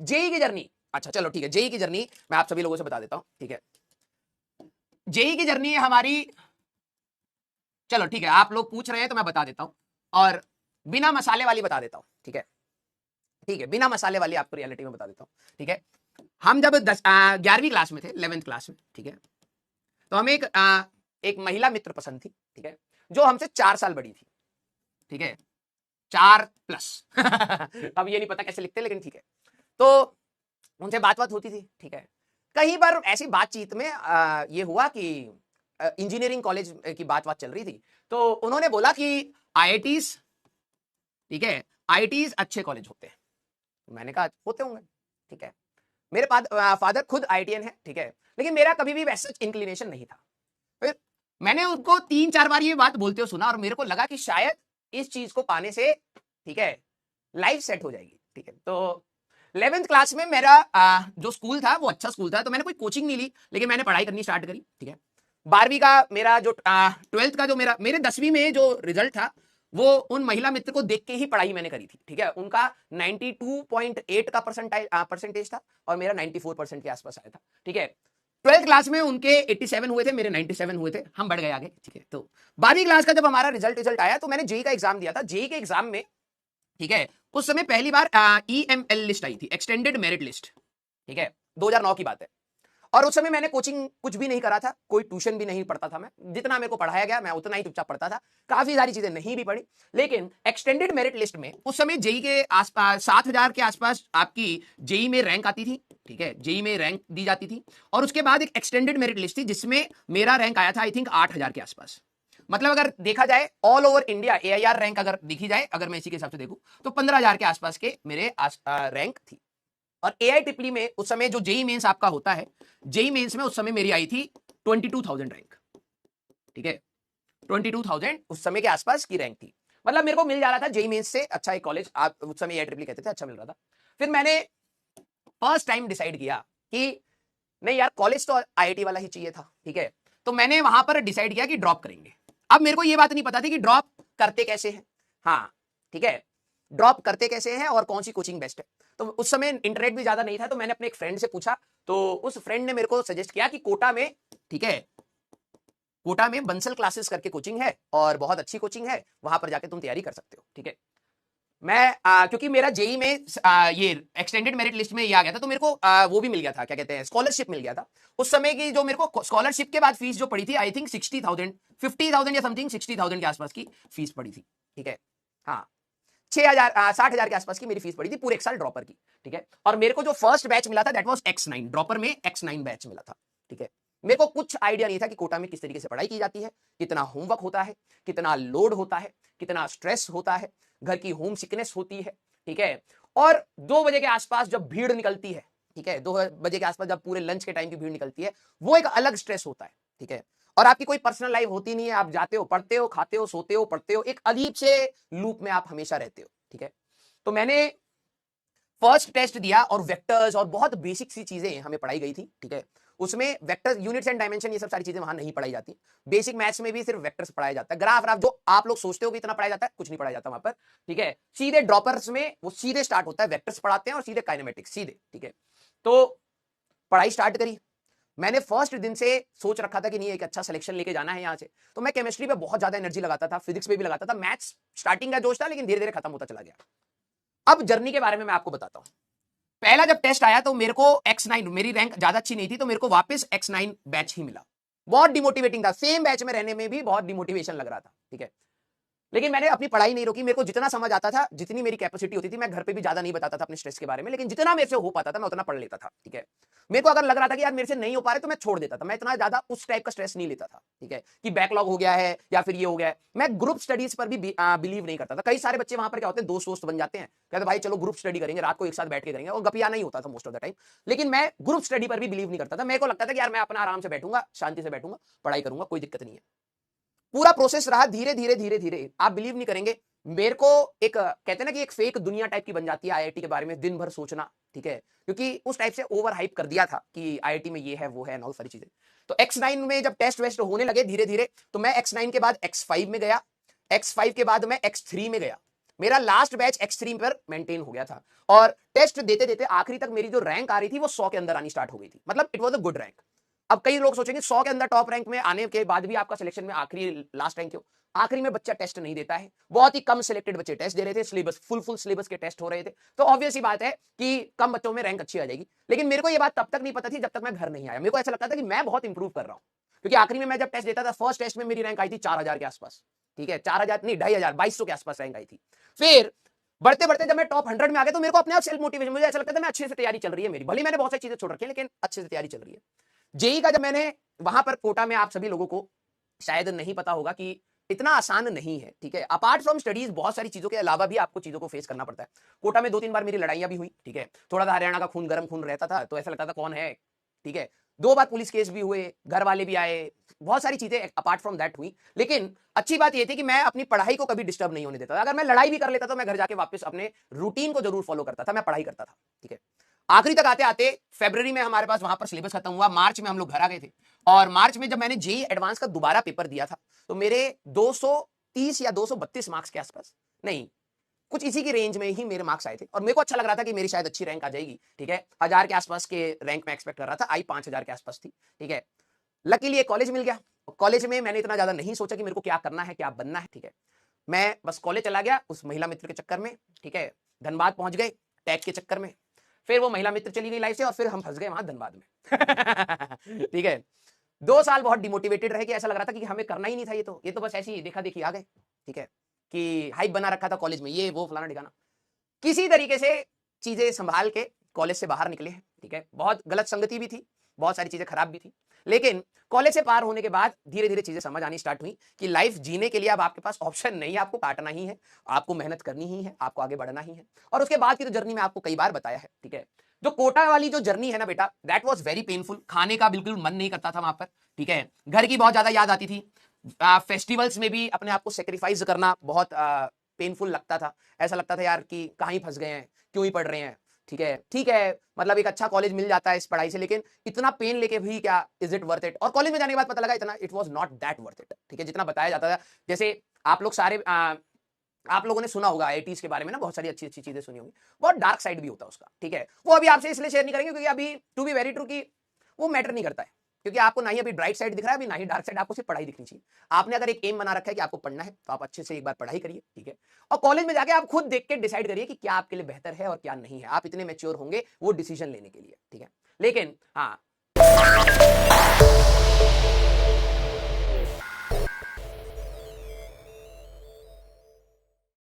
JEE की journey, अच्छा चलो ठीक है, जेई की जर्नी मैं आप सभी लोगों से बता देता हूं, ठीक है। जेई की जर्नी हमारी, चलो ठीक है, आप लोग पूछ रहे हैं तो मैं बता देता हूं, और बिना मसाले वाली बता देता हूं, ठीक है। ठीक है, बिना मसाले वाली आपको रियलिटी में बता देता हूं, ठीक है। हम जब 11वीं क्लास में थे, 11th क्लास में, ठीक है, तो हमें एक महिला मित्र पसंद थी, ठीक है, जो हमसे 4 साल बड़ी थी, ठीक है, 4+। अब ये नहीं पता कैसे लिखते, लेकिन ठीक है। तो उनसे बात बात होती थी, ठीक है। कहीं पर ऐसी बातचीत में ये हुआ कि इंजीनियरिंग कॉलेज की बात चल रही थी, तो उन्होंने बोला कि आईआईटीज, ठीक है, आईआईटीज अच्छे कॉलेज होते हैं। मैंने कहा होते होंगे, ठीक है। मेरे फादर खुद आईआईटीएन है, ठीक है, लेकिन मेरा कभी भी वैसा इंक्लिनेशन नहीं था। फिर मैंने उनको 3-4 बार ये बात बोलते हुए सुना, और मेरे को लगा कि शायद इस चीज को पाने से, ठीक है, लाइफ सेट हो जाएगी, ठीक है। तो 11th क्लास में मेरा जो स्कूल था वो अच्छा स्कूल था, तो मैंने कोई कोचिंग नहीं ली, लेकिन मैंने पढ़ाई करनी स्टार्ट करी, ठीक है। 12वीं का मेरा जो 12th का जो मेरे 10वीं में जो रिजल्ट था, वो उन महिला मित्र को देख के ही पढ़ाई मैंने करी थी, ठीक है। उनका 92.8 का परसेंटेज था, और मेरा 94% के आसपास आया था, ठीक है। 12th क्लास में उनके 87 हुए थे, मेरे 97 हुए थे, हम बढ़ गए आगे, ठीक है। तो 12वीं क्लास का जब हमारा रिजल्ट आया, तो मैंने जेई का एग्जाम दिया था। जेई के एग्जाम में, ठीक है, उस समय पहली बार ईएमएल लिस्ट आई थी, एक्सटेंडेड मेरिट लिस्ट, ठीक है, 2009 की बात है। और उस समय मैंने कोचिंग कुछ भी नहीं करा था, कोई ट्यूशन भी नहीं पढ़ता था मैं, जितना मेरे को पढ़ाया गया मैं उतना ही चुपचाप पढ़ता था, काफी सारी चीजें नहीं भी पढ़ी। लेकिन एक्सटेंडेड मेरिट लिस्ट में उस समय जेई के आसपास 7,000 के आसपास आपकी जेई में रैंक आती थी, ठीक है, जेई में रैंक दी जाती थी। और उसके बाद एक एक्सटेंडेड मेरिट लिस्ट थी, जिसमें मेरा रैंक आया था आई थिंक 8,000 के आसपास। मतलब अगर देखा जाए all over India AIR rank अगर देखी जाए, अगर मैं इसी के हिसाब से देखूं, तो 15,000 के आसपास के मेरे रैंक थी। और एआई ट्रिपली में उस समय जो जेई मेंस आपका होता है, जेई मेंस में उस समय मेरी आई थी 22,000 रैंक, ठीक है, 22,000 उस समय के आसपास की रैंक थी। मतलब मेरे को मिल जा रहा था जेई मेंस से अच्छा एक कॉलेज, आप उस समय एआई ट्रिपली कहते थे, अच्छा मिल रहा था। फिर मैंने फर्स्ट टाइम डिसाइड किया कि नहीं यार, कॉलेज तो आईआईटी वाला ही चाहिए था, ठीक है। तो मैंने वहां पर डिसाइड किया कि ड्रॉप करेंगे। अब मेरे को यह बात नहीं पता थी कि ड्रॉप करते कैसे हैं, हाँ, ठीक है, ड्रॉप करते कैसे हैं और कौन सी कोचिंग बेस्ट है। तो उस समय इंटरनेट भी ज्यादा नहीं था, तो मैंने अपने एक फ्रेंड से पूछा, तो उस फ्रेंड ने मेरे को सजेस्ट किया कि कोटा में, ठीक है, कोटा में बंसल क्लासेस करके कोचिंग है, और बहुत अच्छी कोचिंग है, वहां पर जाके तुम तैयारी कर सकते हो, ठीक है। मैं क्योंकि मेरा जेई में ये एक्सटेंडेड मेरिट लिस्ट में ये आ गया था, तो मेरे को वो भी मिल गया था, क्या कहते हैं, स्कॉलरशिप मिल गया था। उस समय की जो मेरे को स्कॉलरशिप के बाद फीस जो पड़ी थी, आई थिंक 60,000, 50,000 या समथिंग 60,000 के आसपास की फीस पड़ी थी, ठीक है। हाँ, 6,000 60,000 के आसपास की मेरी फीस पड़ी थी पूरे एक साल ड्रॉपर की, ठीक है। और मेरे को जो फर्स्ट बैच मिला था दैट वाज X9, ड्रॉपर में X9 बैच मिला था, ठीक है। मेरे को कुछ आइडिया नहीं था कि कोटा में किस तरीके से पढ़ाई की जाती है, कितना होमवर्क होता है, कितना लोड होता है, कितना स्ट्रेस होता है, घर की होम सिकनेस होती है, ठीक है। और 2 बजे के आसपास जब भीड़ निकलती है, ठीक है, 2 बजे के आसपास जब पूरे लंच के टाइम की भीड़ निकलती है, वो एक अलग स्ट्रेस होता है, ठीक है। और आपकी कोई पर्सनल लाइफ होती नहीं है, आप जाते हो, पढ़ते हो, खाते हो, सोते हो, पढ़ते हो, एक अजीब से लूप में आप हमेशा रहते हो, ठीक है। तो मैंने फर्स्ट टेस्ट दिया, और वेक्टर्स और बहुत बेसिक सी चीजें हमें पढ़ाई गई थी, ठीक है। उसमें वेक्टर्स, यूनिट्स एंड डायमेंशन, ये सब सारी चीजें वहां नहीं पढ़ाई जाती। बेसिक मैथ्स में भी सिर्फ वेक्टर्स पढ़ाया जाता है, ग्राफ जो आप लोग सोचते हो कि इतना पढ़ाया जाता है, कुछ नहीं पढ़ाया जाता वहां पर, ठीक है। सीधे ड्रॉपर्स में वो सीधे स्टार्ट होता है, वेक्टर्स पढ़ाते हैं और सीधे काइनेमेटिक्स, सीधे, ठीक है। तो पढ़ाई स्टार्ट करी। मैंने फर्स्ट दिन से सोच रखा था कि नहीं, एक अच्छा सिलेक्शन लेके जाना है यहाँ से, तो मैं केमिस्ट्री पे बहुत ज्यादा एनर्जी लगाता था, फिजिक्स पे भी लगाता था, मैथ्स स्टार्टिंग का जोश था, लेकिन धीरे धीरे खत्म होता चला गया। अब जर्नी के बारे में मैं आपको बताता हूं। पहला जब टेस्ट आया तो मेरे को X9, मेरी रैंक ज्यादा अच्छी नहीं थी, तो मेरे को वापस X9 बैच ही मिला। बहुत डिमोटिवेटिंग था, सेम बैच में रहने में भी बहुत डिमोटिवेशन लग रहा था, ठीक है। लेकिन मैंने अपनी पढ़ाई नहीं रोकी, मेरे को जितना समझ आता था, जितनी मेरी कैपेसिटी होती थी, मैं घर पे भी ज्यादा नहीं बताता था अपने स्ट्रेस के बारे में, लेकिन जितना मेरे से हो पाता था मैं उतना पढ़ लेता था, ठीक है। मेरे को अगर लग रहा था कि यार मेरे से नहीं हो पा रहे, तो मैं छोड़ देता था, मैं इतना ज्यादा उस टाइप का स्ट्रेस नहीं लेता था, ठीक है, कि बैकलॉग हो गया है या फिर ये हो गया है। मैं ग्रुप स्टडीज पर भी बिलीव नहीं करता था। कई सारे बच्चे वहां पर क्या होते हैं, दोस्त बन जाते हैं, कहते भाई चलो ग्रुप स्टडी करेंगे, रात को एक साथ बैठ के करेंगे, और गपिया नहीं होता था मोस्ट ऑफ द टाइम। लेकिन मैं ग्रुप स्टडी पर भी बिलीव नहीं करता था। मेरे को लगता था कि यार मैं अपना आराम से बैठूंगा, शांति से बैठूंगा, पढ़ाई करूंगा, कोई दिक्कत नहीं है। पूरा प्रोसेस रहा, धीरे धीरे धीरे धीरे, आप बिलीव नहीं करेंगे, मेरे को एक कहते हैं ना कि एक फेक दुनिया टाइप की बन जाती है आईआईटी के बारे में दिन भर सोचना, ठीक है, क्योंकि उस टाइप से ओवर हाइप कर दिया था कि आईआईटी में ये है वो है और सारी चीजें। तो X9 में जब टेस्ट वेस्ट होने लगे धीरे धीरे, तो मैं X9 के बाद X5 में गया, X5 के बाद मैं X3 में गया। मेरा लास्ट बैच X3 पर मेंटेन हो गया था और टेस्ट देते देते आखिरी तक मेरी जो रैंक आ रही थी वो 100 के अंदर आनी स्टार्ट हो गई थी। मतलब it was a good rank. अब कई लोग सोचेंगे 100 के अंदर टॉप रैंक में आने के बाद भी आपका सिलेक्शन में आखिरी लास्ट रैंक क्यों? आखिरी में बच्चा टेस्ट नहीं देता है, बहुत ही कम सिलेक्टेड बच्चे टेस्ट दे रहे थे, सिलेबस फुल सिलेबस के टेस्ट हो रहे थे, तो ऑब्वियस ही बात है कि कम बच्चों में रैंक अच्छी आ जाएगी। लेकिन मेरे को ये बात तब तक नहीं पता थी जब तक मैं घर नहीं आया। मेरे को ऐसा लगता था कि मैं बहुत इंप्रूव कर रहा हूं, क्योंकि आखिरी में मैं जब टेस्ट देता था फर्स्ट टेस्ट में मेरी रैंक आई थी 4000 के आसपास। ठीक है, 4000 नहीं, 2500, 2200 के आसपास रैंक आई थी। फिर बढ़ते बढ़ते जब मैं टॉप 100 में आ गया तो मेरे को अपने आप सेल्फ मोटिवेशन, मुझे ऐसा लगता था मैं अच्छे से तैयारी चल रही है मेरी, भले मैंने बहुत सारी चीजें छोड़ रखी है लेकिन अच्छे से तैयारी चल रही है। जेई का जब मैंने वहां पर कोटा में, आप सभी लोगों को शायद नहीं पता होगा कि इतना आसान नहीं है। ठीक है, अपार्ट फ्रॉम स्टडीज बहुत सारी चीजों के अलावा भी आपको चीजों को फेस करना पड़ता है। कोटा में 2-3 बार मेरी लड़ाइयां भी हुई। ठीक है, थोड़ा सा हरियाणा का खून गर्म खून रहता था तो ऐसा लगता था कौन है। ठीक है, 2 बार पुलिस केस भी हुए, घर वाले भी आए, बहुत सारी चीजें अपार्ट फ्रॉम दैट हुई। लेकिन अच्छी बात यह थी कि मैं अपनी पढ़ाई को कभी डिस्टर्ब नहीं होने देता था। अगर मैं लड़ाई भी कर लेता तो मैं घर जाके वापस अपने रूटीन को जरूर फॉलो करता था, मैं पढ़ाई करता था। ठीक है, आखिरी तक आते आते फरवरी में हमारे पास वहां पर सिलेबस खत्म हुआ, मार्च में हम लोग घर आ गए थे। और मार्च में जब मैंने जेई एडवांस का दोबारा पेपर दिया था तो मेरे 230 या 232 मार्क्स के आसपास, नहीं कुछ इसी की रेंज में ही मेरे मार्क्स आए थे और मेरे को अच्छा लग रहा था कि मेरी शायद अच्छी रैंक आ जाएगी। ठीक है, 1000 के आसपास के रैंक में एक्सपेक्ट कर रहा था, आई 5000 के आसपास थी। ठीक है, लकीली एक कॉलेज मिल गया। कॉलेज में मैंने इतना ज्यादा नहीं सोचा कि मेरे को क्या करना है, क्या बनना है। ठीक है, मैं बस कॉलेज चला गया उस महिला मित्र के चक्कर में। ठीक है, धनबाद पहुंच गए टैग के चक्कर में, फिर वो महिला मित्र चली गई लाइफ से और फिर हम फंस गए वहां धनबाद में। ठीक है, 2 साल बहुत डिमोटिवेटेड रह के ऐसा लग रहा था कि हमें करना ही नहीं था, ये तो बस ऐसी ही देखा देखी आ गए। ठीक है, कि हाइप बना रखा था कॉलेज में, ये वो फलाना ठिकाना, किसी तरीके से चीजें संभाल के कॉलेज से बाहर निकले हैं। ठीक है, बहुत गलत संगति भी थी, बहुत सारी चीजें खराब भी थी, लेकिन कॉलेज से पार होने के बाद धीरे धीरे चीजें समझ आनी स्टार्ट हुई कि लाइफ जीने के लिए अब आपके पास ऑप्शन नहीं है, आपको काटना ही है, आपको मेहनत करनी ही है, आपको आगे बढ़ना ही है। और उसके बाद की तो जर्नी में आपको कई बार बताया है। ठीक है, जो कोटा वाली जो जर्नी है ना बेटा, दैट वाज वेरी पेनफुल। खाने का बिल्कुल मन नहीं करता था वहां पर। ठीक है, घर की बहुत ज्यादा याद आती थी। फेस्टिवल्स में भी अपने आप को सेक्रीफाइस करना बहुत पेनफुल लगता था। ऐसा लगता था यार कि कहाँ ही फंस गए हैं, क्यों ही पढ़ रहे हैं। ठीक है, मतलब एक अच्छा कॉलेज मिल जाता है इस पढ़ाई से, लेकिन इतना पेन लेके भी क्या, इज इट वर्थ इट? और कॉलेज में जाने के बाद पता लगा इतना it was not that worth it. ठीक है, जितना बताया जाता था, जैसे आप लोग सारे आप लोगों ने सुना होगा आईआईटीज के बारे में ना, बहुत सारी अच्छी अच्छी चीजें सुनी होंगी, बहुत डार्क साइड भी होता है उसका। ठीक है, वो अभी आपसे इसलिए शेयर नहीं करेंगे क्योंकि अभी टू बी वेरी ट्रू की वो मैटर नहीं करता है, क्योंकि आपको ना ही अभी ब्राइट साइड दिख रहा है, अभी ना ही डार्क साइड, आपको सिर्फ पढ़ाई दिखनी चाहिए। आपने अगर एक एम बना रखा है कि आपको पढ़ना है तो आप अच्छे से एक बार पढ़ाई करिए। ठीक है, और कॉलेज में जाके आप खुद देख के डिसाइड करिए कि क्या आपके लिए बेहतर है और क्या नहीं है। आप इतने मैच्योर होंगे वो डिसीजन लेने के लिए। ठीक है, लेकिन हाँ